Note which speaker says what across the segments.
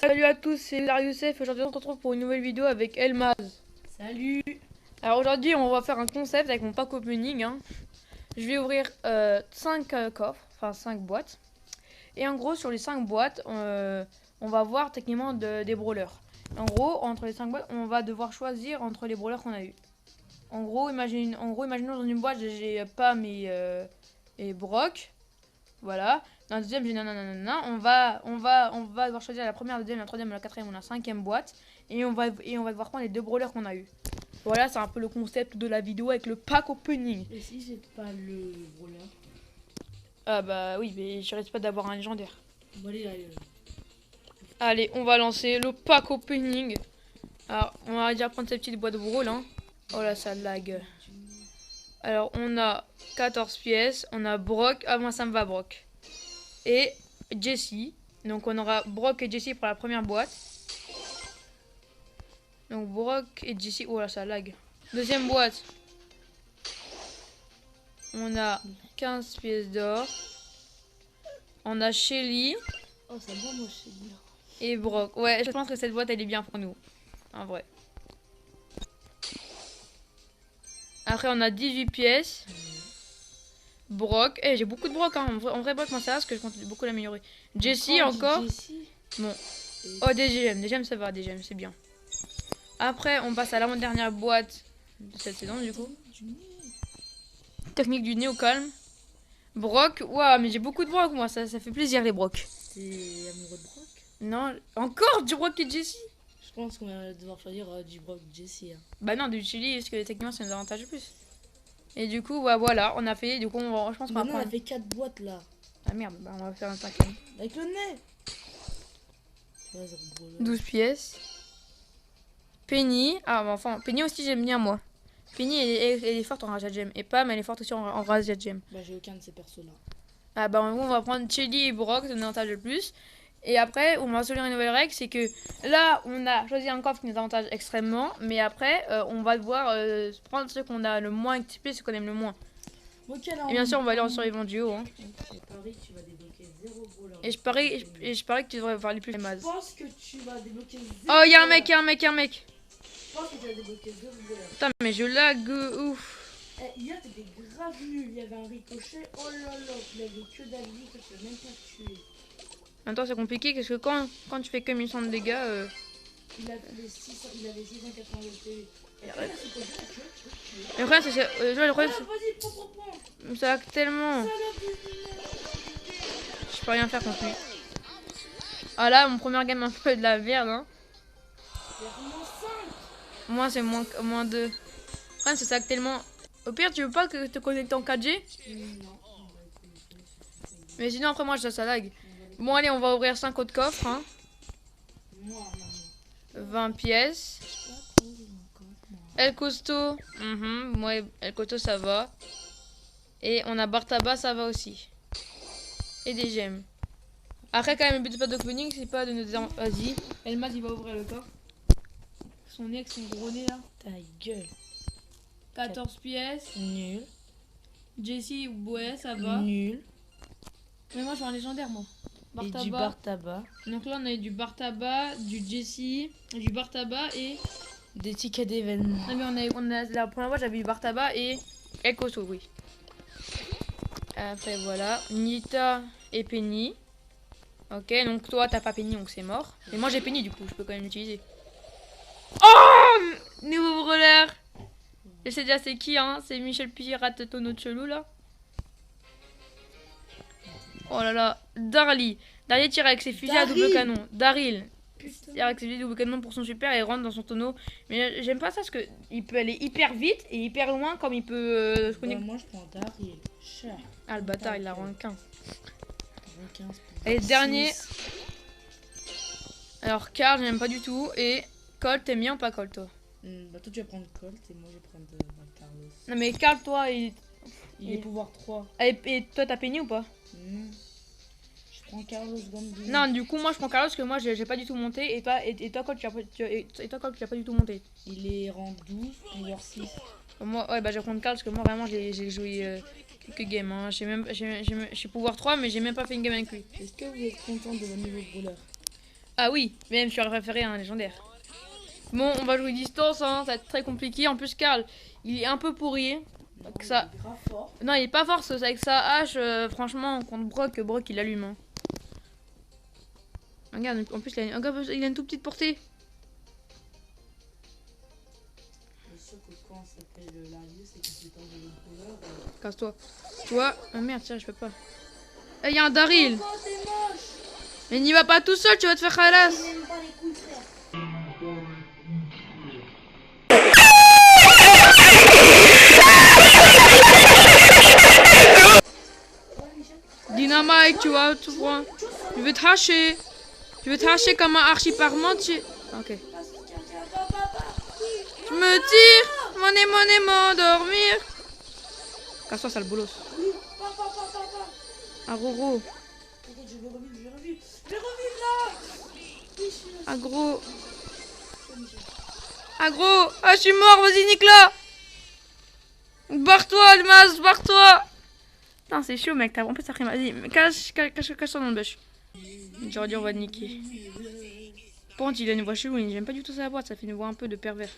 Speaker 1: Salut à tous, c'est Youssef et aujourd'hui on se retrouve pour une nouvelle vidéo avec Elmaz.
Speaker 2: Salut.
Speaker 1: Alors aujourd'hui on va faire un concept avec mon pack opening. Je vais ouvrir 5 coffres, enfin 5 boîtes. Et en gros sur les 5 boîtes, on va voir techniquement des brawlers. En gros, entre les 5 boîtes, on va devoir choisir entre les brawlers qu'on a eu. En gros, imaginons dans une boîte j'ai Pam et Brock. Voilà. Dans la deuxième, j'ai nanana. On va devoir choisir la première, la deuxième, la troisième, la quatrième ou la cinquième boîte. Et on va devoir prendre les deux brawlers qu'on a eu. Voilà, c'est un peu le concept de la vidéo avec le pack opening.
Speaker 2: Et si c'est pas le brawler?
Speaker 1: Ah bah oui, mais je risque pas d'avoir un légendaire.
Speaker 2: Bon, allez, allez.
Speaker 1: Allez, on va lancer le pack opening. Alors, on va déjà prendre cette petite boîte de brawl. Oh là, ça lag. Alors, on a 14 pièces. On a Brock. Ah, moi, ça me va, Brock. Et Jessie. Donc, on aura Brock et Jessie pour la première boîte. Donc, Brock et Jessie. Oh là, ça lag. Deuxième boîte. On a 15 pièces d'or. On a Shelly.
Speaker 2: Oh, ça va, moi, je sais bien.
Speaker 1: Et Brock. Ouais, je pense que cette boîte, elle est bien pour nous. En vrai. Après, on a 18 pièces. Brock. Eh, j'ai beaucoup de Brock. En vrai Brock, moi, ça va parce que je compte beaucoup l'améliorer. Jessie encore.
Speaker 2: Jessie.
Speaker 1: Bon.
Speaker 2: Et...
Speaker 1: Oh, des gemmes. Des gemmes, ça va. Des gemmes, c'est bien. Après, on passe à l'avant-dernière boîte de cette saison, du coup. Technique du nez au calme. Brock. Waouh, mais j'ai beaucoup de Brock, moi. Ça fait plaisir, les Brock.
Speaker 2: T'es amoureux de Brock?
Speaker 1: Non, encore du Brock et Jessie.
Speaker 2: Je pense qu'on va devoir choisir du Brock Jessie.
Speaker 1: Bah non, du Chili, parce que techniquement, c'est un avantage de plus. Et du coup, bah voilà, on a fait. Du coup, je pense qu'on va
Speaker 2: Maintenant, on
Speaker 1: prendre.
Speaker 2: a fait 4 boîtes là.
Speaker 1: Ah merde, bah on va faire un cinquième.
Speaker 2: Avec le nez. Ouais,
Speaker 1: 12 pièces. Penny. Ah, bah enfin, Penny aussi, j'aime bien moi. Penny, elle est forte en rage à gemme. Et Pam, elle est forte aussi en rage à gemme.
Speaker 2: Bah, j'ai aucun de ces persos là.
Speaker 1: Ah, bah on va prendre Shelly et Brock, c'est un avantage de plus. Et après, on va introduire une nouvelle règle, c'est que là, on a choisi un coffre qui nous avantage extrêmement. Mais après, on va devoir prendre ceux qu'on a le moins équipés, ceux qu'on aime le moins.
Speaker 2: Okay, là,
Speaker 1: Et bien sûr, on va aller en survivant duo.
Speaker 2: Et Paris, tu vas débloquer 0 brawler.
Speaker 1: Et je parie que tu devrais voir les plus les mazes.
Speaker 2: Je pense que tu vas débloquer 0.
Speaker 1: Oh, y'a un mec.
Speaker 2: Je pense que tu vas débloquer 0 brawler.
Speaker 1: Putain, mais je lag ouf.
Speaker 2: Hier, t'étais grave nul. Il y avait un ricochet. Oh là là, il avait que d'avis que tu n'as même pas tué.
Speaker 1: En même temps, c'est compliqué parce que quand tu fais que 1100 de dégâts.
Speaker 2: Il avait 680 de PV. Et après, là, c'est quoi?
Speaker 1: Le problème, c'est le problème,
Speaker 2: Vas-y, prends.
Speaker 1: ça lag tellement. Je peux rien faire contre lui. Ah là, mon premier game un peu de la merde. Moi, c'est moins 2. Le problème, c'est ça lag tellement. Au pire, tu veux pas que te connecter en 4G?
Speaker 2: Non.
Speaker 1: Mais sinon, après, moi, ça lag. Bon, allez, on va ouvrir 5 autres coffres. 20 pièces. El Costo. Ouais, El Costo, ça va. Et on a Bartaba, ça va aussi. Et des gemmes. Après, quand même, le but de pas d'opening, c'est pas de nous dire. Vas-y. Elmaz, il va ouvrir le coffre. Son nez avec son gros nez là.
Speaker 2: Ta gueule.
Speaker 1: 14 pièces.
Speaker 2: Nul.
Speaker 1: Jessie, ouais, ça va.
Speaker 2: Nul.
Speaker 1: Mais moi, je suis un légendaire, moi.
Speaker 2: Et du Bartaba.
Speaker 1: Donc là, on a eu du Bartaba, du Jessie, du Bartaba et.
Speaker 2: Des tickets d'événements.
Speaker 1: Non, mais on a la première fois, j'avais eu Bartaba et El Costo, oui. Après, voilà. Nita et Penny. Ok, donc toi, t'as pas Penny, donc c'est mort. Mais moi, j'ai Penny, du coup, je peux quand même l'utiliser. Oh, nouveau brawler. Je sais déjà c'est qui, hein. C'est Michel Pirate Tonneau de Chelou, là. Oh là là. Darly. Darly tire avec ses fusils à double canon. Daryl tire avec ses fusils à double canon pour son super et rentre dans son tonneau. Mais j'aime pas ça parce que il peut aller hyper vite et hyper loin comme il peut se connecter.
Speaker 2: Moi, je prends Daryl.
Speaker 1: Ah, le bâtard, il a rank 15.
Speaker 2: 15
Speaker 1: Et dernier. Alors, Carl, j'aime pas du tout. Et Colt, t'aimes bien ou pas Colt, toi?
Speaker 2: Bah, toi, tu vas prendre Colt et moi, je vais prendre Carlos.
Speaker 1: Non, mais Carl, toi, il
Speaker 2: est pouvoir 3.
Speaker 1: Et toi, t'as Penny ou pas?
Speaker 2: Je prends Carlos Gambino.
Speaker 1: Non, du coup, moi, je prends Carlos parce que moi, j'ai pas du tout monté. Et toi, Colt, tu as pas du tout monté.
Speaker 2: Il est rang 12, pouvoir 6.
Speaker 1: Moi, ouais, bah, je vais prendre Carl parce que moi, vraiment, j'ai joué quelques games. Hein. Je suis pouvoir 3, mais j'ai même pas fait une game avec lui.
Speaker 2: Est-ce que vous êtes content de votre nouveau brawler?
Speaker 1: Ah oui, même je suis préféré à un légendaire. Bon, on va jouer distance, hein, ça va être très compliqué. En plus, Karl, il est un peu pourri.
Speaker 2: Non,
Speaker 1: Que ça...
Speaker 2: il est grave fort.
Speaker 1: Non, il est pas fort, parce que avec sa hache, franchement, contre Brock, il allume. Hein. Regarde, en plus, il a une toute petite portée.
Speaker 2: Le seul que quand ça s'appelle l'allié, c'est que c'est dans une couleur.
Speaker 1: Casse-toi. Tu vois? Ah merde, tiens, je peux pas. Eh, il y a un Daryl.
Speaker 2: Oh, t'es moche!
Speaker 1: Mais n'y va pas tout seul, tu vas te faire khalas.
Speaker 2: Il m'aime pas les couilles, frère. Ouais, Michel.
Speaker 1: Dynamite, tu vois, tu vois. Je vais te hacher. Je vais te hacher comme un archi parmentier. Ok.
Speaker 2: Tiens, papa.
Speaker 1: Tu me tires. Mon dormir. Casse-toi, sale bolos.
Speaker 2: Oui, papa.
Speaker 1: Ah, Roro.
Speaker 2: T'inquiète, je vais revivre. Je vais revivre là! Oui, je suis là.
Speaker 1: Agro.
Speaker 2: Michel.
Speaker 1: Agro. Ah, je suis mort, vas-y, Nicolas. Barre-toi, Almaz, barre-toi. Putain, c'est chaud, mec. T'as en plus, ça Vas-y, cache-toi dans le bush. J'aurais dit, on va te niquer. Par contre, il a une voix chelou. J'aime pas du tout sa voix. Ça fait une voix un peu de pervers.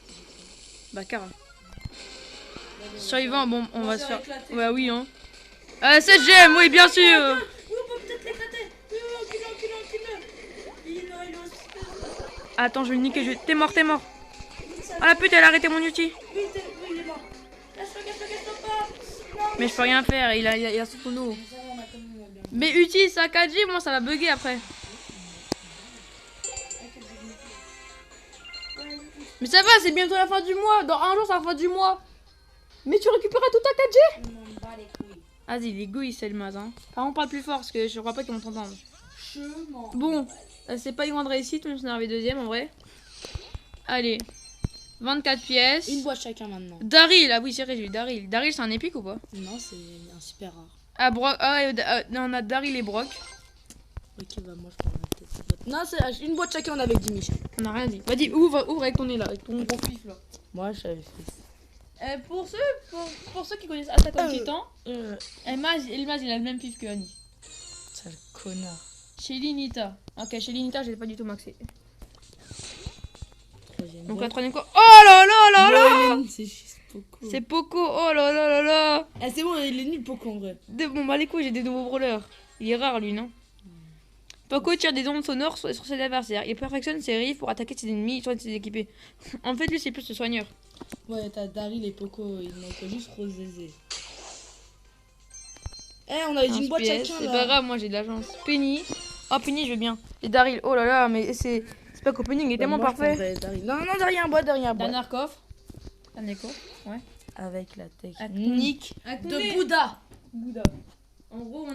Speaker 1: Bacard. Survivant, bon, on va se faire. Ouais, oui, hein. 7 gemmes, oui, bien sûr.
Speaker 2: Oui, on peut peut-être l'éclater. Oui, encule-le. Non, il est aussi.
Speaker 1: Attends, je vais le niquer. T'es mort. Oh la pute, elle a arrêté mon outil.
Speaker 2: Oui, il est mort. Casse-toi pas. Non,
Speaker 1: Mais je peux rien faire. Il a son tonneau.
Speaker 2: ça va, on a quand même bien.
Speaker 1: Mais utilise sa 4G, moi, ça va bugger après. Mais ça va, c'est bientôt la fin du mois. Dans un jour, c'est la fin du mois. Mais tu récupéreras toute ta 4G.
Speaker 2: Je m'en bats les couilles.
Speaker 1: Vas-y, les gouilles, c'est le maz. Hein. Par contre, parle plus fort parce que je crois pas qu'ils vont t'entendre.
Speaker 2: Je m'en.
Speaker 1: Bon, c'est pas une grande réussite, même si on est arrivé deuxième en vrai. Allez, 24 pièces.
Speaker 2: Une boîte chacun maintenant.
Speaker 1: Daryl, ah oui, c'est vrai, j'ai eu Daryl. Daryl, c'est un épique ou pas?
Speaker 2: Non, c'est un super rare.
Speaker 1: Ah, Brock, non, on a Daryl et Brock.
Speaker 2: Ok, bah moi je prends peut-être. Non, c'est une boîte chacun, on avait dit Michel.
Speaker 1: On a rien dit. Vas-y, ouvre avec ton nez là, avec ton gros pif là.
Speaker 2: Moi j'avais fait.
Speaker 1: Pour ceux qui connaissent Attack on Titan, Elmaz, il a le même pif que Annie.
Speaker 2: Sale connard.
Speaker 1: Shelly Nita. Ok, Shelly Nita, j'ai pas du tout maxé. Donc la troisième quoi? Oh là là là là!
Speaker 2: C'est juste Poco.
Speaker 1: C'est Poco, oh là là là là!
Speaker 2: Ah, c'est bon, il est nul Poco en vrai.
Speaker 1: Bon bah les couilles, j'ai des nouveaux brawlers. Il est rare lui, non? Poco tire des ondes sonores sur ses adversaires. Il perfectionne ses riffs pour attaquer ses ennemis et soigner ses équipés. En fait, lui, c'est plus le soigneur.
Speaker 2: Ouais, t'as Daryl et Poco, il manque juste Rosé. Eh, on avait dit une boîte chacun
Speaker 1: C'est
Speaker 2: là.
Speaker 1: pas grave, moi j'ai de l'agence. Penny. Oh, Penny, je veux bien. Et Daryl, oh là là, mais c'est pas qu'opening, il est tellement
Speaker 2: moi, je
Speaker 1: parfait.
Speaker 2: prendrais Daryl. Non, derrière un boîte.
Speaker 1: Dernier coffre. Dernier coffre, ouais.
Speaker 2: Avec la technique
Speaker 1: Attendez.
Speaker 2: de Bouddha.
Speaker 1: Bouddha. En gros,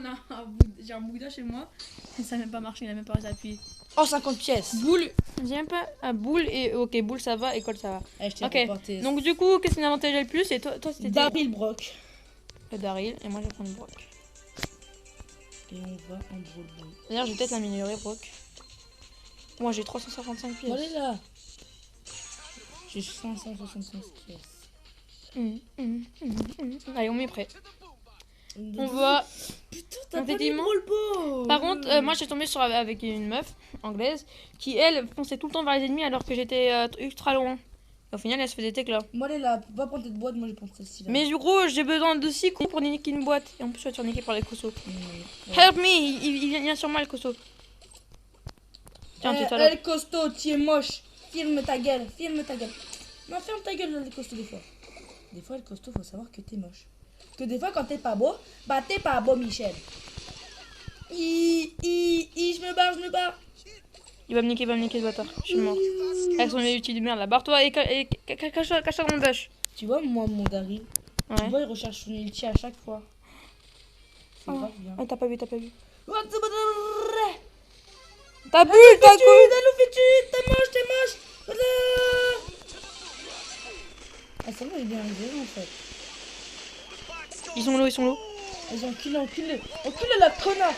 Speaker 1: j'ai un Bouddha chez moi. Ça n'a même pas marché, il a même pas réussi à appuyer.
Speaker 2: Oh, 50 pièces.
Speaker 1: Boule. J'ai même pas. Ah, boule et. Ok, boule ça va, école ça va.
Speaker 2: Eh, je t'ai
Speaker 1: Ok.
Speaker 2: reporté.
Speaker 1: Donc, du coup, qu'est-ce qui m'avantageait le plus? Et toi c'était.
Speaker 2: Daryl Brock.
Speaker 1: Le Daryl, et moi je vais prendre Brock.
Speaker 2: Et on va en brawl.
Speaker 1: D'ailleurs, je vais peut-être l'améliorer, Brock. Moi j'ai 355 pièces.
Speaker 2: Allez là. J'ai 565 pièces.
Speaker 1: Allez, on met prêt. On va.
Speaker 2: Putain, t'as
Speaker 1: On
Speaker 2: pas
Speaker 1: fait
Speaker 2: mis
Speaker 1: dimanche.
Speaker 2: Brawl Ball.
Speaker 1: Par contre, moi j'ai tombé avec une meuf anglaise qui elle fonçait tout le temps vers les ennemis alors que j'étais ultra loin. Au final, elle se faisait là.
Speaker 2: Moi, elle est là. Va prendre cette boîte, moi je prends celle-ci là.
Speaker 1: Mais du gros, j'ai besoin de 6 coups pour niquer une boîte. Et en plus, je vais être niqué par les cossos. Help me, il vient sur moi le cosso. Tiens, tu es là.
Speaker 2: El costaud, tu es moche. Filme ta gueule. Non, ferme ta gueule, El costaud, des fois. Des fois, El costaud, faut savoir que t'es moche. Que des fois, quand t'es pas beau, bah t'es pas beau, Michel. Je me barre.
Speaker 1: Il va me niquer ce bâtard. Je suis mort. Avec son outil de merde là. Barre-toi et cache-toi dans le bush.
Speaker 2: Tu vois, moi, mon Daryl, tu
Speaker 1: Ouais.
Speaker 2: vois, il recherche son ulti à chaque fois. C'est grave bien.
Speaker 1: Ah, t'as pas vu.
Speaker 2: T'as vu,
Speaker 1: T'as vu,
Speaker 2: t'es moche. Voilà. Ah, ça va, il est bien arrivé en fait.
Speaker 1: Ils sont low.
Speaker 2: Ils ont enculé la connard.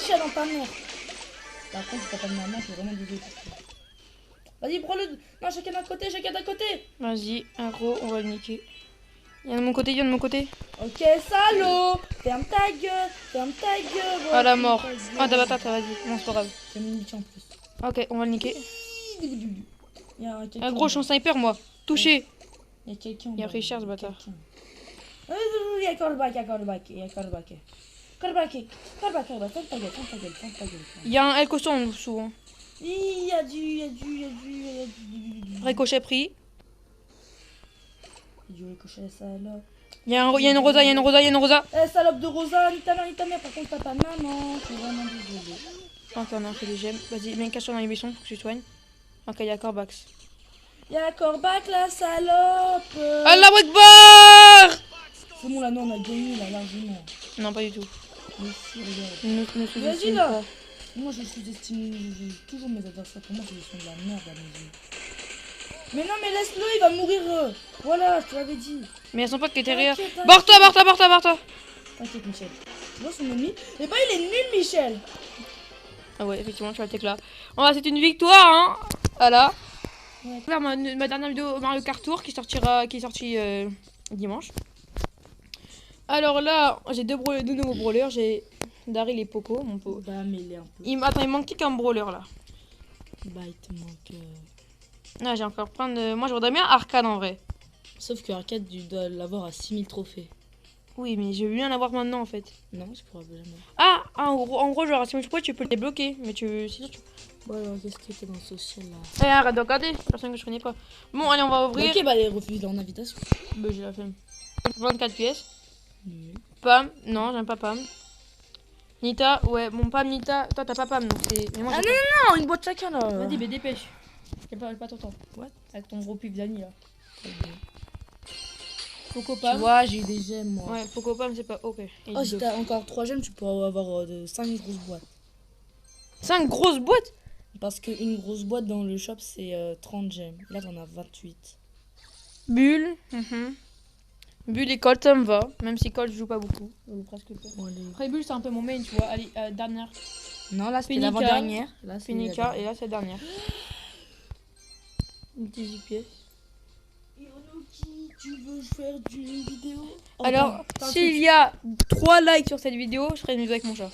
Speaker 2: Chien dans ta mère. Par contre, si t'as pas de maman, c'est vraiment désolé pour toi. Vas-y, prends-le. Non, chacun d'un côté.
Speaker 1: Vas-y, un gros, on va le niquer. Il y en a de mon côté.
Speaker 2: Ok, salaud. Ferme ta gueule.
Speaker 1: Ah la mort. Ah t'as vas-y, non c'est pas grave.
Speaker 2: J'ai mis une ulti en plus.
Speaker 1: Ok, on va le niquer.
Speaker 2: Il y a quelqu'un.
Speaker 1: Un gros, je suis en sniper, moi. Touché.
Speaker 2: Il y a quelqu'un.
Speaker 1: Il a pris cher, ce bâtard.
Speaker 2: Il y a callback, il y a callback, il y a callback. Callback, callback, callback. Ferme ta gueule, ferme ta gueule, ferme ta gueule.
Speaker 1: Il y a un El Costo en dessous. Hein.
Speaker 2: Il y a du.
Speaker 1: Ricochet pris.
Speaker 2: Du ricochet, salope.
Speaker 1: Il y a une Rosa, il y a une Rosa, il y a une Rosa.
Speaker 2: Eh, salope de Rosa, ni ta mère, ni ta mère. Par contre, t'as pas de maman. Je suis vraiment désolée.
Speaker 1: Ok, on a un peu des gemmes. Vas-y, mets une cache dans les buissons pour que tu soignes. Ok, il y a Corbax.
Speaker 2: Il y a Corbac, la salope.
Speaker 1: Allah Akbar!
Speaker 2: C'est bon, là, non, on a gagné, là, largement.
Speaker 1: Non, pas du tout.
Speaker 2: Mais si, regarde.
Speaker 1: Nous
Speaker 2: Vas-y,
Speaker 1: sous-estime
Speaker 2: là.
Speaker 1: pas.
Speaker 2: Moi, je sous-estime toujours mes adversaires. Pour moi, c'est des sons de la merde à mes yeux. Mais non, mais laisse-le, il va mourir. Voilà, je te l'avais dit.
Speaker 1: Mais elles sont pas que derrière.
Speaker 2: T'inquiète,
Speaker 1: Barre-toi, barre-toi, barre-toi, barre-toi.
Speaker 2: T'inquiète, Michel. Tu vois son ennemi? Mais pas, il est nul, Michel.
Speaker 1: Ah ouais, effectivement, tu as le tecla. On va, c'est une victoire, hein. Voilà.
Speaker 2: Ouais.
Speaker 1: Faire ma dernière vidéo Mario Kart Tour qui est sortie dimanche. Alors là, j'ai deux nouveaux brawlers. J'ai Daryl et Poco, mon pot.
Speaker 2: Bah, mêlé un peu.
Speaker 1: Attends, il manque qu'un brawler là.
Speaker 2: Bah, il te manque.
Speaker 1: Ah, j'ai encore plein de. Moi, je voudrais bien Arcade en vrai.
Speaker 2: Sauf que Arcade, tu dois l'avoir à 6000 trophées.
Speaker 1: Oui, mais je veux bien l'avoir maintenant en fait.
Speaker 2: Non, je pourrais jamais.
Speaker 1: Ah, en gros, genre, si tu peux le débloquer. Mais sinon, tu.
Speaker 2: Ouais, alors, qu'est-ce que t'es dans le social là?
Speaker 1: Eh, arrête de regarder, personne que je connais pas. Bon, allez, on va ouvrir.
Speaker 2: Ok, bah, les refuse en invitation.
Speaker 1: Bah, j'ai la flemme. 24 pièces.
Speaker 2: Oui.
Speaker 1: Pam, non, j'aime pas Pam. Nita, ouais, bon, Pam, Nita. Toi, t'as pas Pam, donc c'est. Mais moi,
Speaker 2: Ah
Speaker 1: j'ai
Speaker 2: non, une boîte chacun là.
Speaker 1: pas. Vas-y, mais dépêche. J'ai pas ton temps. What? Avec ton gros pif d'Annie là. Poco
Speaker 2: Tu
Speaker 1: Pam.
Speaker 2: vois, j'ai eu des gemmes moi.
Speaker 1: Ouais, Poco Pam, c'est pas. Ok.
Speaker 2: Oh, si t'as encore 3 gemmes, tu pourras avoir 5 grosses boîtes.
Speaker 1: 5 grosses boîtes?
Speaker 2: Parce qu'une grosse boîte dans le shop, c'est 30 gemmes. Là, t'en as 28.
Speaker 1: Bulle. Bulle et Colt, ça me va. Même si Colt joue pas beaucoup. Ou presque pas.
Speaker 2: Bon, allez.
Speaker 1: Après, Bulle, c'est un peu mon main, tu vois. Allez, dernière.
Speaker 2: Non, là, c'était
Speaker 1: Pénica.
Speaker 2: l'avant-dernière. Là, c'est
Speaker 1: Pénica, et là, c'est la dernière. 18 pièces.
Speaker 2: Yonoki, tu veux faire une vidéo?
Speaker 1: Alors, s'il y a 3 likes sur cette vidéo, je ferai une vidéo avec mon chat.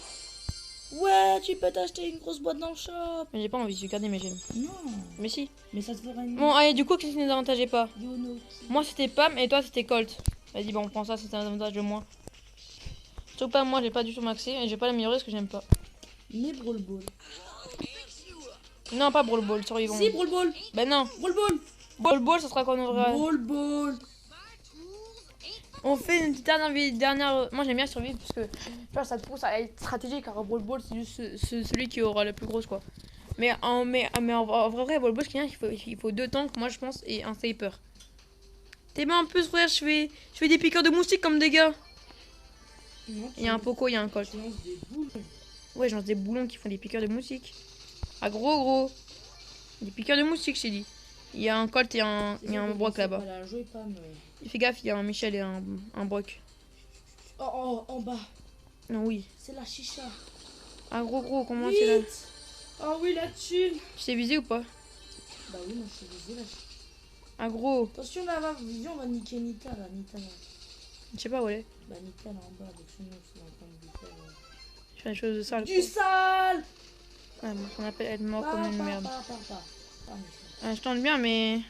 Speaker 2: Ouais, tu peux t'acheter une grosse boîte dans le shop.
Speaker 1: Mais j'ai pas envie, je vais garder mes gemmes.
Speaker 2: Non,
Speaker 1: Mais si.
Speaker 2: mais ça te fera une.
Speaker 1: Bon, allez, du coup, qu'est-ce qui nous avantageait pas?
Speaker 2: Yonoki.
Speaker 1: Moi, c'était Pam et toi, c'était Colt. Vas-y, bon, on prend ça, c'est un avantage de moins. Surtout pas, moi, j'ai pas du tout maxé et je vais pas l'améliorer parce que j'aime pas.
Speaker 2: Mais Brawl Ball.
Speaker 1: Non, pas Brawl Ball, survivant.
Speaker 2: Si, Brawl Ball.
Speaker 1: Ben non.
Speaker 2: Brawl Ball.
Speaker 1: Brawl Ball, ça sera quand on ouvrira.
Speaker 2: Brawl Ball.
Speaker 1: On fait une petite dernière. Moi, j'aime bien survivre parce que tu vois, ça te pousse à être stratégique. Car Brawl Ball, c'est juste celui qui aura la plus grosse, quoi. Mais en vrai, Brawl Ball, ce qu'il y a, il faut 2 tanks, moi, je pense, et un sniper. T'es bien en plus, frère, je fais des piqueurs de moustiques comme des gars.
Speaker 2: Non,
Speaker 1: Il y a un Poco, il y a un Colt.
Speaker 2: tu lances des boules.
Speaker 1: Ouais, j'en ai des boulons qui font des piqueurs de moustiques. Ah, gros. Des piqueurs de moustiques, j'ai dit. Il y a un Colt et il y a un Brock là-bas.
Speaker 2: Voilà, jouez pas, mais.
Speaker 1: Fais gaffe, il y a un Michel et un Brock.
Speaker 2: Oh, en bas.
Speaker 1: Non, oui.
Speaker 2: C'est la chicha.
Speaker 1: Ah, gros, comment c'est là?
Speaker 2: Vite. Oh oui, la thune.
Speaker 1: Tu t'es visé ou pas?
Speaker 2: Bah oui, moi je suis visé là.
Speaker 1: Ah, gros.
Speaker 2: Attention là, viens, on va niquer Nita là. Nita là.
Speaker 1: Je sais pas où elle est.
Speaker 2: Bah Nita là en bas, avec son nom, c'est en train de faire.
Speaker 1: Je fais des choses de sale.
Speaker 2: Du sale.
Speaker 1: Ouais, moi, on appelle être mort comme une merde.
Speaker 2: Pars,
Speaker 1: Ah, je tente bien, mais.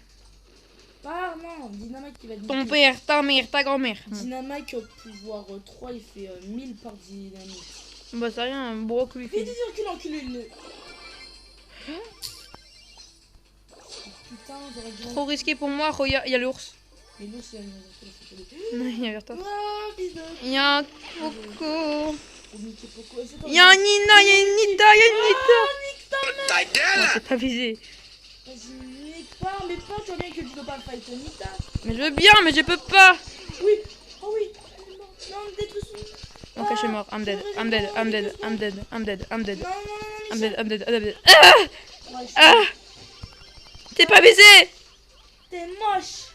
Speaker 2: non. Dynamite qui va te
Speaker 1: Ton
Speaker 2: niquer.
Speaker 1: père, ta mère, ta grand-mère.
Speaker 2: Dynamite au pouvoir 3, il fait 1000 par dynamite.
Speaker 1: Bah, c'est rien, un Brock lui
Speaker 2: Fais
Speaker 1: fait.
Speaker 2: des enculé le nez. Putain, j'aurais dû.
Speaker 1: Trop risqué pour moi, il y a l'ours.
Speaker 2: Mais l'eau, c'est
Speaker 1: Il y a vers toi.
Speaker 2: Ah, fils de.
Speaker 1: Il y a un Coco.
Speaker 2: Faut niquer Poco. Et c'est toi,
Speaker 1: Il y a un Nina, il y a une Nita, il y a une Nita.
Speaker 2: nique ta mère.
Speaker 1: Oh, c'est pas visé.
Speaker 2: Vas-y, nique pas, mais pas, tu vois bien que tu peux pas le fight Nita.
Speaker 1: Mais je veux bien, mais je peux pas.
Speaker 2: Oui, oh oui. Non, détruis son.
Speaker 1: Ok, je suis mort. I'm dead. I'm dead. I'm dead. I'm dead. I'm dead. I'm dead.
Speaker 2: Non,
Speaker 1: I'm
Speaker 2: Michel.
Speaker 1: dead. I'm dead. I'm dead. Ah!
Speaker 2: Ouais, je suis-
Speaker 1: Ah! T'es pas visé.
Speaker 2: T'es moche.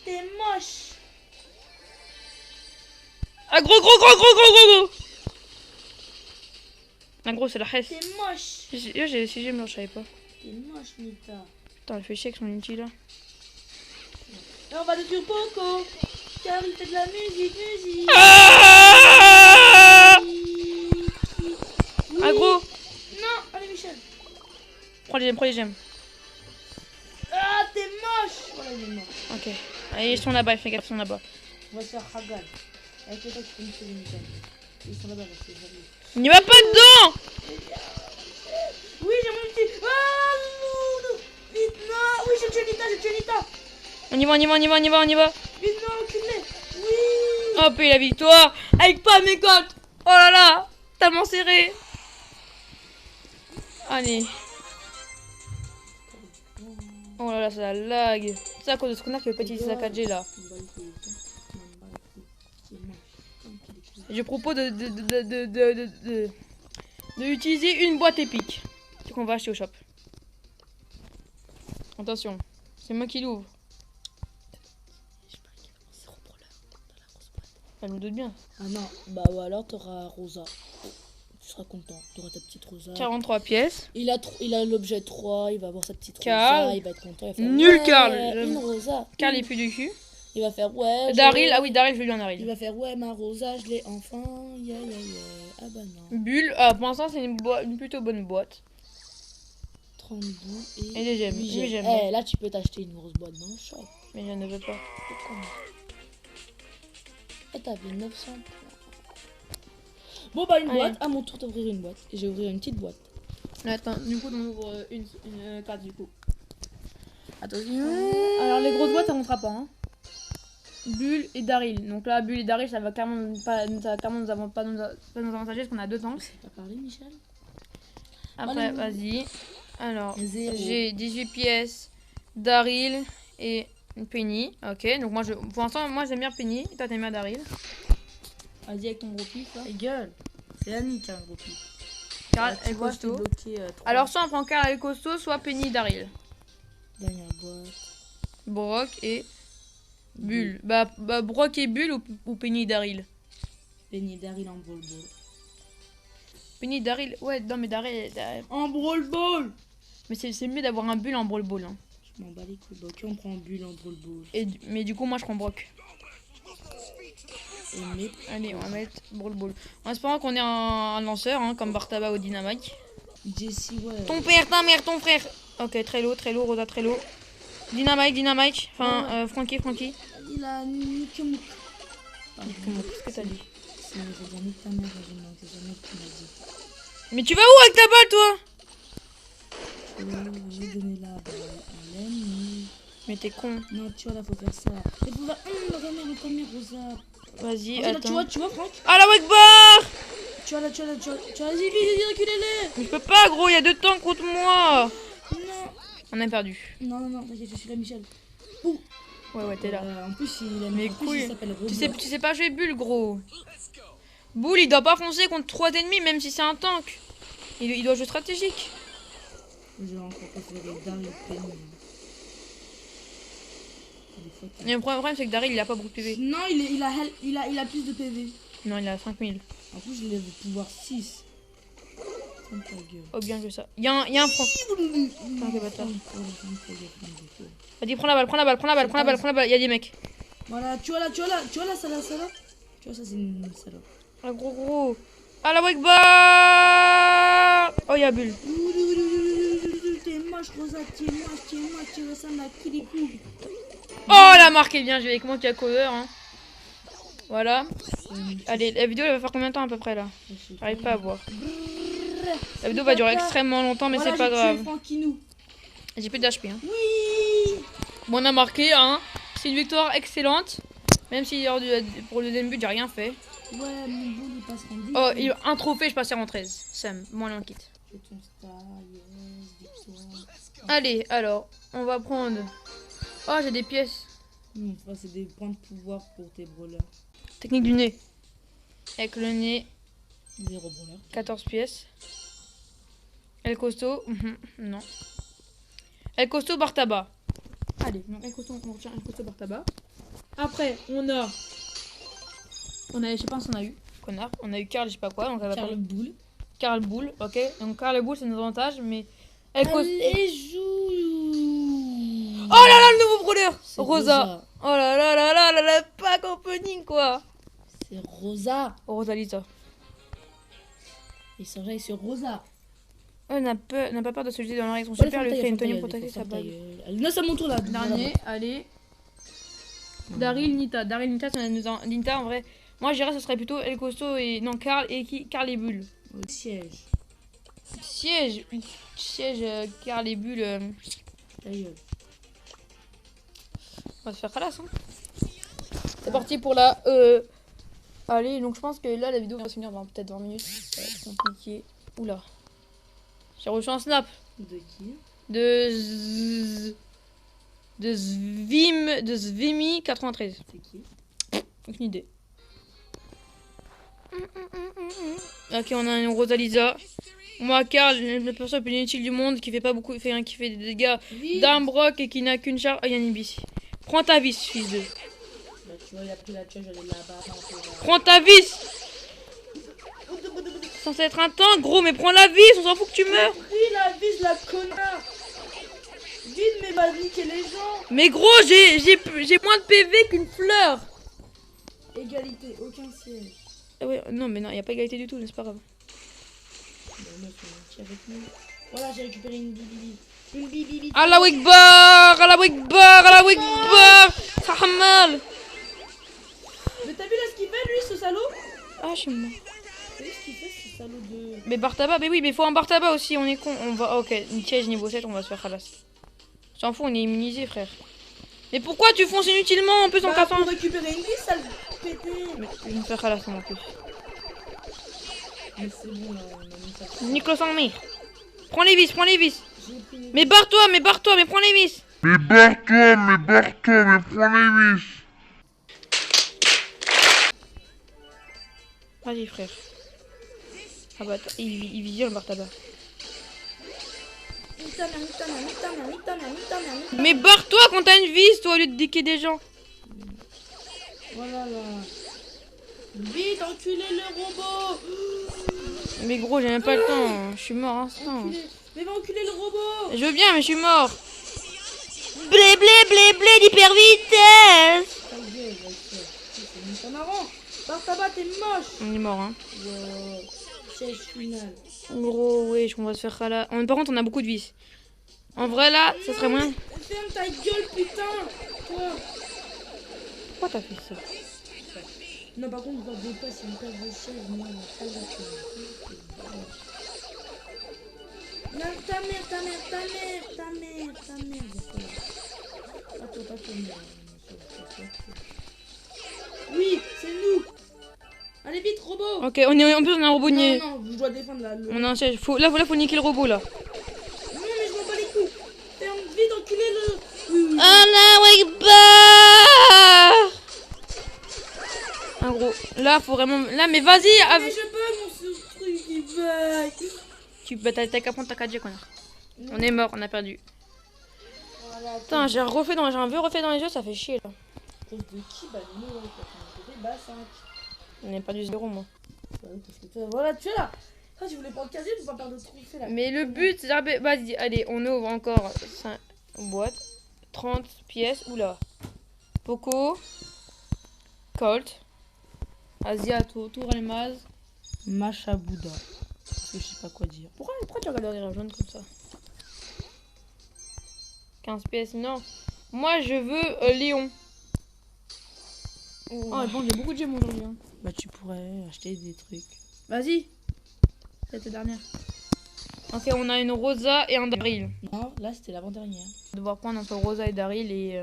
Speaker 2: T'es moche.
Speaker 1: Ah, gros. Ah, gros, c'est la hesse.
Speaker 2: T'es moche.
Speaker 1: J'ai si j'aime, je savais pas.
Speaker 2: T'es moche, Nita.
Speaker 1: Putain, elle fait chier avec son ulti là.
Speaker 2: Et on va détruire Poco. Car il fait de la musique.
Speaker 1: Ah, gros.
Speaker 2: Non, allez, Michel.
Speaker 1: Prends les gemmes.
Speaker 2: Ah, t'es moche. Voilà, il est mort.
Speaker 1: Ok. Allez, ils sont là-bas, fais gaffe, ils sont là-bas.
Speaker 2: On va se faire Hagan. Avec le temps que tu peux me sauver, Michel. Ils sont là-bas, parce que j'arrive.
Speaker 1: N'y va pas dedans.
Speaker 2: Oui, j'ai mon petit. Ah, non, non. Vite, non. Oui, j'ai tué Nita.
Speaker 1: On y va.
Speaker 2: Vite, non, enculé. Oui.
Speaker 1: Hop, et la victoire. Avec pas mes côtes. Oh là là. Tellement serré. Allez. Oh là là, ça lag. C'est à cause de ce connard qui veut pas utiliser sa 4G là. Je propose de utiliser une boîte épique. C'est qu'on va acheter au shop. Attention, c'est moi qui l'ouvre. Elle me doute bien.
Speaker 2: Ah non, bah ou alors t'auras Rosa. Tu seras content, t'auras ta petite Rosa.
Speaker 1: 43 pièces.
Speaker 2: Il a l'objet 3, il va avoir sa petite
Speaker 1: Carl.
Speaker 2: Rosa, il va être content. Il va faire,
Speaker 1: Nul
Speaker 2: ouais,
Speaker 1: Carl.
Speaker 2: Une Rosa.
Speaker 1: Carl est plus du cul.
Speaker 2: Il va faire ouais.
Speaker 1: Daryl, ah oui, Daryl, je veux bien
Speaker 2: Il
Speaker 1: Daryl.
Speaker 2: va faire ouais, ma Rosa, je l'ai enfin. Ah bah non.
Speaker 1: Bulle, pour l'instant, c'est une plutôt bonne boîte.
Speaker 2: 32
Speaker 1: Et des gemmes.
Speaker 2: 8
Speaker 1: 8 gemmes.
Speaker 2: Eh, là tu peux t'acheter une grosse boîte dans le shop.
Speaker 1: Mais je ne veux pas.
Speaker 2: Et t'avais 900 points. Bon bah une
Speaker 1: Allez.
Speaker 2: boîte, à mon tour d'ouvrir une boîte. Et j'ai ouvert une petite boîte.
Speaker 1: Attends, du coup, on ouvre une carte du coup. Attention. Alors, les grosses boîtes, ça montera pas. Hein. Bulle et Daryl. Donc là, Bulle et Daryl, ça va clairement pas nous avantager parce qu'on a 2 tanks.
Speaker 2: Tu pas parlé, Michel?
Speaker 1: Après,
Speaker 2: Allez.
Speaker 1: vas-y. Alors,
Speaker 2: Zéro.
Speaker 1: j'ai 18 pièces, Daryl et une Penny. Ok, donc moi, pour l'instant, moi j'aime bien Penny. Et toi, t'aimes bien Daryl. Vas-y, avec ton gros pif là.
Speaker 2: Et gueule. C'est Annie qui a un gros pif.
Speaker 1: Carl est costaud. Alors, soit on prend Carl et costaud, soit Penny et Daryl.
Speaker 2: Dernière boîte.
Speaker 1: Brock et Bulle. Bah Brock et Bulle ou Penny et Daryl.
Speaker 2: Penny et Daryl en brawl ball.
Speaker 1: Penny et Daryl. Ouais, non, mais Daryl.
Speaker 2: En brawl ball.
Speaker 1: Mais c'est mieux d'avoir un Bulle en brawl ball. Hein.
Speaker 2: Je m'en bats les couilles. Bah, ok, on prend Bulle en brawl ball.
Speaker 1: Mais du coup, moi je prends Brock.
Speaker 2: Et mais...
Speaker 1: Allez, on va mettre brawl ball. En espérant qu'on ait un lanceur, hein, comme Bartaba ou Dynamite.
Speaker 2: Jessie, ouais.
Speaker 1: Ton père, ta mère, ton frère. Ok, très lourd, Rosa, très lourd. Dynamite. Enfin, Frankie.
Speaker 2: Il a niqué mon...
Speaker 1: Qu'est-ce que t'as dit?
Speaker 2: C'est j'ai niqué ta mère, c'est jamais que tu m'as dit.
Speaker 1: Mais tu vas où avec ta balle, toi?
Speaker 2: Je vais donner la balle à l'ennemi.
Speaker 1: Mais t'es con.
Speaker 2: Non, tu vois, là, faut faire ça. Il faut faire... Come here, Rosa.
Speaker 1: Vas-y,
Speaker 2: Là,
Speaker 1: attends.
Speaker 2: tu vois, Franck?
Speaker 1: Ah la Wakbar!
Speaker 2: Tu vois, vas-y, vite, reculez-les.
Speaker 1: Je peux pas, gros, il y a 2 tanks contre moi.
Speaker 2: Non.
Speaker 1: On a perdu.
Speaker 2: Non, t'inquiète, je suis là, Michel.
Speaker 1: Ouais, t'es là.
Speaker 2: En plus,
Speaker 1: Mais
Speaker 2: en plus,
Speaker 1: couilles.
Speaker 2: il s'appelle Robot.
Speaker 1: Tu sais pas jouer Bulle, gros. Bull, il doit pas foncer contre 3 ennemis, même si c'est un tank. Il doit jouer stratégique.
Speaker 2: J'ai encore préféré Daryl Penny.
Speaker 1: Et le problème, c'est que Daryl, il a pas beaucoup de PV.
Speaker 2: Non, il a plus de PV.
Speaker 1: Non, il a 5000.
Speaker 2: En plus, je l'ai vu pouvoir 6. Ferme ta gueule.
Speaker 1: Oh, bien que ça. Il y a un franc. Ok, bâtard. Vas-y, prends la balle. Il y a des mecs.
Speaker 2: Voilà, tu vois la salope. Tu vois, ça, c'est une salope.
Speaker 1: Ah, gros. Ah, la Wakbar. Oh, il y a Bulle.
Speaker 2: T'es moche, Rosa, t'es moche, tu ressembles à Kirikou.
Speaker 1: Oh, la marque est bien. Je vais avec moi qui a cover. Hein. Voilà. Allez, la vidéo, elle va faire combien de temps à peu près là? J'arrive pas à voir. La vidéo va durer extrêmement longtemps, mais
Speaker 2: voilà,
Speaker 1: c'est pas grave. J'ai plus d'HP. Hein.
Speaker 2: Oui.
Speaker 1: Bon, on a marqué, hein. C'est une victoire excellente. Même si pour le deuxième but, j'ai rien fait.
Speaker 2: Ouais, mon boule, il passe en 10.
Speaker 1: Oh, un trophée, je passais en 13. Sam, moi, on quitte. Allez, alors, on va prendre. Oh, j'ai des pièces.
Speaker 2: Non, ça, c'est des points de pouvoir pour tes brawlers.
Speaker 1: Technique du nez. Avec le nez.
Speaker 2: 0 brawler.
Speaker 1: 14 pièces. El Costo. Non. El Costo Bartaba. Allez, donc El Costo, on retient El Costo Bartaba. Après, on a, je sais pas si on a eu. Connard. On a eu Carl, je sais pas quoi. Donc
Speaker 2: Carl Boule.
Speaker 1: Carl Boule, ok. Donc Carl Boule, c'est nos avantages, mais. El Costo.
Speaker 2: Allez, joue.
Speaker 1: Oh là là, le nouveau brawler
Speaker 2: Rosa.
Speaker 1: Oh là là là là là là, pack opening quoi.
Speaker 2: C'est Rosa.
Speaker 1: Oh, Rosalita.
Speaker 2: Il s'enjaille sur Rosa.
Speaker 1: n'a pas peur de se jeter dans l'oreille. Son
Speaker 2: Ouais,
Speaker 1: super
Speaker 2: ferme
Speaker 1: lui
Speaker 2: ta
Speaker 1: fait
Speaker 2: gueule,
Speaker 1: une
Speaker 2: ferme ta
Speaker 1: tenue
Speaker 2: gueule,
Speaker 1: protectrice à
Speaker 2: ferme ta
Speaker 1: balle.
Speaker 2: gueule. Allez, non, c'est à mon tour là.
Speaker 1: Dernier, allez. Daryl, Nita. Daryl, Nita, ça nous en... Nita, en vrai. Moi, je dirais que ce serait plutôt El Costo et. Non, Carl et qui Carl et Bull.
Speaker 2: Siège.
Speaker 1: Siège. Siège, Carl et Bull.
Speaker 2: Ta gueule.
Speaker 1: On va se faire khalass, hein. C'est parti pour la. Allez, donc je pense que là, la vidéo va se finir dans peut-être 20 minutes. Ça va être compliqué. Oula. J'ai reçu un snap.
Speaker 2: De qui?
Speaker 1: De Zvimi 93.
Speaker 2: C'est qui?
Speaker 1: Aucune idée. Ok, on a une Rosalisa. Moi, Carl, la personne la plus inutile du monde qui fait pas beaucoup, qui fait des dégâts d'un broc et qui n'a qu'une charge. Ah, Yann Ibis. Prends ta vis, fils de.
Speaker 2: Bah, tu vois, il a pris la tuile, j'allais là-bas.
Speaker 1: Prends ta vis. C'est censé être un tank, gros, mais prends la vis, on s'en fout que tu meurs.
Speaker 2: Pris la vis, la connard. Vite, mais m'a niqué les gens.
Speaker 1: Mais gros, j'ai moins de PV qu'une fleur.
Speaker 2: Égalité, aucun siège.
Speaker 1: Ah ouais, non, mais non, y a pas égalité du tout, c'est pas grave.
Speaker 2: Avec nous. Voilà, j'ai récupéré une bibi. Une bibi.
Speaker 1: Allah Akbar, Allah Akbar, Allah Akbar. Ça a mal.
Speaker 2: Mais t'as vu là ce qu'il fait lui, ce salaud?
Speaker 1: Ah, je suis mort.
Speaker 2: T'as vu ce qu'il fait, ce salaud de.
Speaker 1: Mais bar tabac, mais oui, mais faut un bar tabac aussi, on est con. On va, ok, une siège niveau 7, on va se faire khalas. S'en fout, on est immunisé, frère. Mais pourquoi tu fonces inutilement en plus en cassant?
Speaker 2: Pour récupérer une vis, ça le pété.
Speaker 1: Mais je vais me faire khalas en plus.
Speaker 2: Mais c'est bon là, on a mis ça.
Speaker 1: Nicolas en mire. Prends les vis, prends les vis.
Speaker 2: J'ai pris les
Speaker 1: Mais barre-toi, mais barre-toi, mais prends les vis.
Speaker 3: Mais barre-toi, mais prends les vis.
Speaker 1: Vas-y, frère. Ah bah, il visionne le bar tabac. Mais barre-toi quand t'as une vis, toi, au lieu de diquer des gens.
Speaker 2: Voilà là. Vite, enculez le robot.
Speaker 1: Mais gros, j'ai même pas le temps. Je suis mort à l'instant.
Speaker 2: Mais va enculer le robot.
Speaker 1: Je veux bien, mais je suis mort. Blé, blé, blé, blé, d'hyper vitesse.
Speaker 2: Ta gueule, c'est pas marrant. Par tabac, t'es moche.
Speaker 1: On est mort, hein.
Speaker 2: Wow. Siège final.
Speaker 1: Gros, wesh, on va se faire là. Par contre, on a beaucoup de vis. En vrai, là, ça serait moyen.
Speaker 2: Ferme ta gueule, putain. Toi.
Speaker 1: Pourquoi t'as fait ça?
Speaker 2: Non, par contre, je pas si une paire de chaises, moi, on n'a pas le droit. Non, ta mère. Attends, pas ton mère. Oui, c'est nous. Allez vite, robot.
Speaker 1: Ok, en plus, on a un robot niais.
Speaker 2: Non, je dois défendre là.
Speaker 1: On a un siège. Faut niquer le robot, là.
Speaker 2: Non, mais je m'en bats les couilles. Ferme vite, enculé le. Oui.
Speaker 1: Allah Akbar. Un gros. Là, faut vraiment. Là, mais vas-y.
Speaker 2: Mais je bug mon truc, il bug.
Speaker 1: T'as qu'à prendre ta 4G, connard. On est mort, on a perdu.
Speaker 2: Voilà,
Speaker 1: Putain, j'ai un vieux refait dans les yeux, ça fait chier, là.
Speaker 2: cause de qui? Bah, nous, on était bas 5.
Speaker 1: On a perdu 0, moi.
Speaker 2: Voilà, tu es là. Ah, tu voulais prendre le casier pour pas perdre de trophées là.
Speaker 1: Mais le but, c'est d'arriver. Vas-y, allez, on ouvre encore 5 boîtes. 30 pièces. Oula. Poco. Colt. Asiato. Tour Almaz.
Speaker 2: Machabouda. Parce que je sais pas quoi dire.
Speaker 1: Pourquoi tu regardes les jaune comme ça? 15 pièces, non. Moi, je veux Léon. Oh, bon, j'ai beaucoup de gemmes aujourd'hui. Hein.
Speaker 2: Bah, tu pourrais acheter des trucs.
Speaker 1: Vas-y. C'était dernière. Ok, on a une Rosa et un Daryl.
Speaker 2: Non, là c'était l'avant-dernière.
Speaker 1: On va devoir prendre entre Rosa et Daryl et.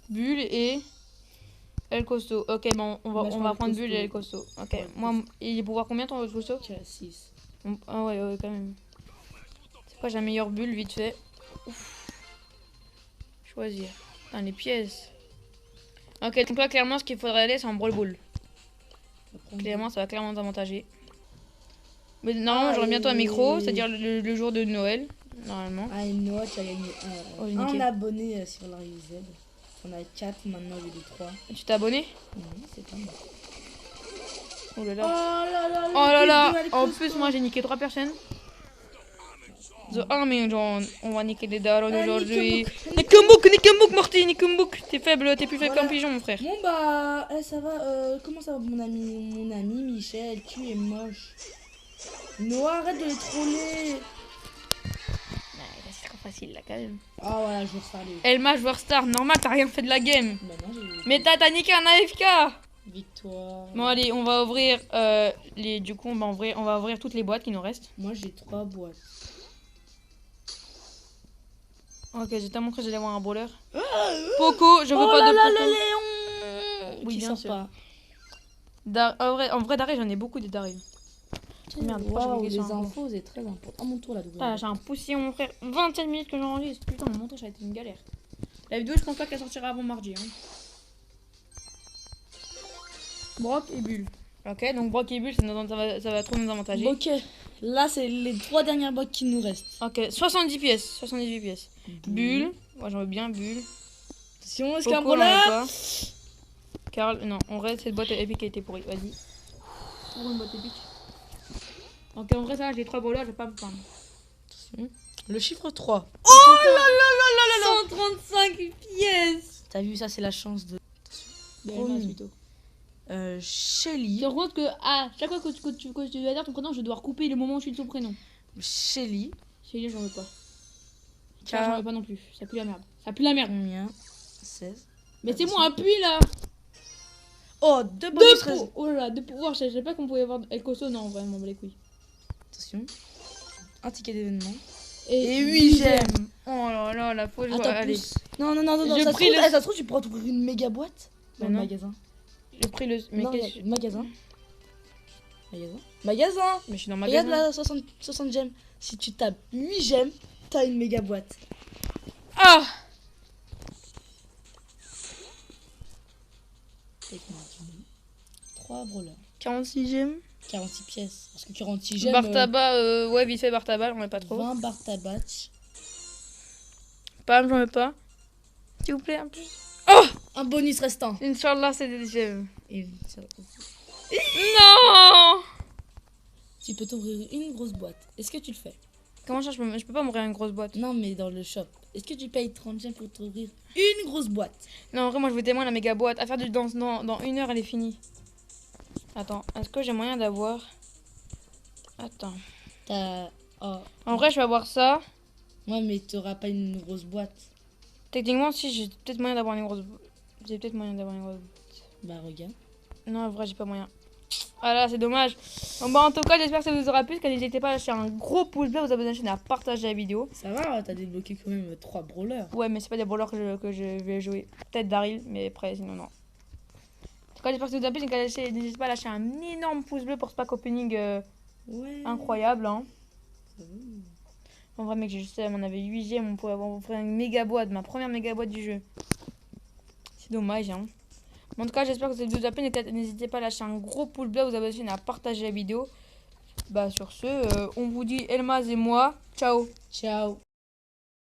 Speaker 1: Bulle et. El Costo. Ok, bon, on va prendre Bulle et El Costo. Ok, ouais, moi, il est pour voir combien ton El Costo?
Speaker 2: 6.
Speaker 1: Ah ouais, quand même. C'est quoi, j'ai un meilleur Bulle vite fait. Ouf. Choisir. Putain, les pièces. Ok, donc là, clairement, ce qu'il faudrait aller, c'est un Brawl Ball. Clairement, ça va clairement t'avantager. Mais normalement, j'aurai bientôt un micro, c'est-à-dire le jour de Noël, normalement.
Speaker 2: Ah, et Noël, tu as gagné un abonné sur la Z. On a 4 maintenant, au lieu de 3.
Speaker 1: Tu t'es abonné?
Speaker 2: Oui, c'est pas mal.
Speaker 1: Oh là là. Oh là là. En plus, moi, j'ai niqué 3 personnes. The Army, genre, on va niquer des darons
Speaker 2: Ah,
Speaker 1: aujourd'hui.
Speaker 2: nique
Speaker 1: Nique un book, Morty, nique un book. T'es faible, t'es plus faible
Speaker 2: Voilà.
Speaker 1: qu'un pigeon, mon frère.
Speaker 2: Bon bah, ça va, comment ça va mon ami Michel, tu es moche. Noah, arrête de les troller.
Speaker 1: C'est trop facile là quand même.
Speaker 2: Ah voilà, je vais refaire
Speaker 1: Elma, joueur star, normal, t'as rien fait de la game.
Speaker 2: Bah non, j'ai
Speaker 1: Mais t'as niqué un AFK.
Speaker 2: victoire.
Speaker 1: Bon allez, on va ouvrir du coup on va ouvrir toutes les boîtes qui nous restent.
Speaker 2: Moi j'ai 3 boîtes.
Speaker 1: Ok, j'ai tellement cru que j'allais avoir un brawler. Poco, je veux
Speaker 2: Oh
Speaker 1: pas
Speaker 2: là
Speaker 1: de
Speaker 2: là,
Speaker 1: Poco.
Speaker 2: le Léon
Speaker 1: Oui,
Speaker 2: qui
Speaker 1: bien
Speaker 2: sort
Speaker 1: sûr.
Speaker 2: pas.
Speaker 1: En vrai Daryl, j'en ai beaucoup des Daryl. Merde, pourquoi j'ai
Speaker 2: Waouh,
Speaker 1: cliqué
Speaker 2: les
Speaker 1: sur info
Speaker 2: infos c'est très important. À mon tour là d'ouvrir.
Speaker 1: Putain, j'ai un poussier mon frère. 27 minutes que j'enregistre. Putain, mon montage ça a été une galère. La vidéo, je pense pas qu'elle sortira avant mardi. Hein. Brock et Bull. Ok, donc Brock et Bull, ça va trop nous avantager.
Speaker 2: Ok, là c'est les 3 dernières boîtes qui nous restent.
Speaker 1: Ok, 70 pièces. 78 pièces. Bull. Moi j'en veux bien Bull.
Speaker 2: Attention, est-ce
Speaker 1: Poco,
Speaker 2: qu'un
Speaker 1: j'en veux
Speaker 2: brawler
Speaker 1: pas. Carl, non, en vrai, cette boîte épique a été pourrie. Vas-y. Pour une boîte épique. Ok, en vrai, ça, j'ai 3 brawlers, je vais pas me plaindre.
Speaker 2: Le chiffre 3.
Speaker 1: Oh là là là là là 135 pièces.
Speaker 2: T'as vu, ça c'est la chance de
Speaker 1: Promis.
Speaker 2: Shelly.
Speaker 1: Tu compte que à chaque fois que tu vas dire ton prénom, je dois recouper le moment où je suis de son prénom.
Speaker 2: Shelly.
Speaker 1: Chélie, j'en veux pas. Car j'en veux pas non plus. Ça pue la merde. Ça pue la merde.
Speaker 2: Combien 16.
Speaker 1: Mais c'est moi, appuie là.
Speaker 2: Oh, 2 bonus.
Speaker 1: Oh là là, 2 pouvoirs. Je savais pas qu'on pouvait avoir El Coso. Non, vraiment, les couilles.
Speaker 2: Attention. Un ticket d'événement.
Speaker 1: Et
Speaker 2: 8 gemmes.
Speaker 1: Oh là là, la fausse.
Speaker 2: Attends,
Speaker 1: Allez.
Speaker 2: plus. Non, ça
Speaker 1: J'ai
Speaker 2: se
Speaker 1: pris
Speaker 2: trouve,
Speaker 1: le-
Speaker 2: ça se trouve, tu pourras t'ouvrir une méga boîte dans
Speaker 1: Mais
Speaker 2: le
Speaker 1: non.
Speaker 2: magasin.
Speaker 1: J'ai pris le. Mais
Speaker 2: Non,
Speaker 1: qu'est-ce que.
Speaker 2: magasin. Magasin.
Speaker 1: Mais je suis dans le
Speaker 2: Regarde
Speaker 1: magasin.
Speaker 2: là, 60 gemmes. Si tu tapes 8 gemmes, t'as une méga boîte.
Speaker 1: Ah
Speaker 2: 3 brawlers.
Speaker 1: 46 gemmes.
Speaker 2: 46 pièces. Parce que 46 gemmes.
Speaker 1: Bar tabac, ouais, vite fait bar tabac, on est pas trop.
Speaker 2: 20 barres tabac.
Speaker 1: Pam, j'en veux pas. S'il vous plaît, un plus.
Speaker 2: Un bonus restant.
Speaker 1: Inch'Allah, c'est des gemmes.
Speaker 2: Et
Speaker 1: Non
Speaker 2: tu peux t'ouvrir une grosse boîte. Est-ce que tu le fais?
Speaker 1: Comment ça, je peux pas m'ouvrir une grosse boîte.
Speaker 2: Non, mais dans le shop. Est-ce que tu payes 30 gemmes pour t'ouvrir une grosse boîte?
Speaker 1: Non, en vrai, moi, je veux tellement la méga boîte. À faire du danse dans 1 heure, elle est finie. Attends, est-ce que j'ai moyen d'avoir... Attends.
Speaker 2: T'as... Oh.
Speaker 1: En vrai, je vais avoir ça.
Speaker 2: Ouais, mais t'auras pas une grosse boîte.
Speaker 1: Techniquement, si, j'ai peut-être moyen d'avoir une grosse... J'ai peut-être moyen d'avoir une grosse...
Speaker 2: Bah, regarde.
Speaker 1: Non, en vrai, j'ai pas moyen. Ah là, c'est dommage. Bon, bah, en tout cas, j'espère que ça vous aura plu. N'hésitez pas à lâcher un gros pouce bleu, vous abonner à la chaîne et à partager la vidéo.
Speaker 2: Ça va, t'as débloqué quand même 3 brawlers.
Speaker 1: Ouais, mais c'est pas des brawlers que je vais jouer. Peut-être Daryl, mais après, sinon, non. En tout cas, j'espère que ça vous a plu. N'hésitez pas à lâcher un énorme pouce bleu pour ce pack opening
Speaker 2: Ouais.
Speaker 1: incroyable. Hein. En vrai, mec, j'ai juste on avait 8 gemmes. On pourrait avoir une méga boîte, ma première méga boîte du jeu. C'est dommage, hein. En tout cas, j'espère que ça vous a plu. N'hésitez pas à lâcher un gros pouce bleu, vous abonner à la chaîne et à partager la vidéo. Bah, sur ce, on vous dit Elmaz et moi. Ciao.
Speaker 2: Ciao.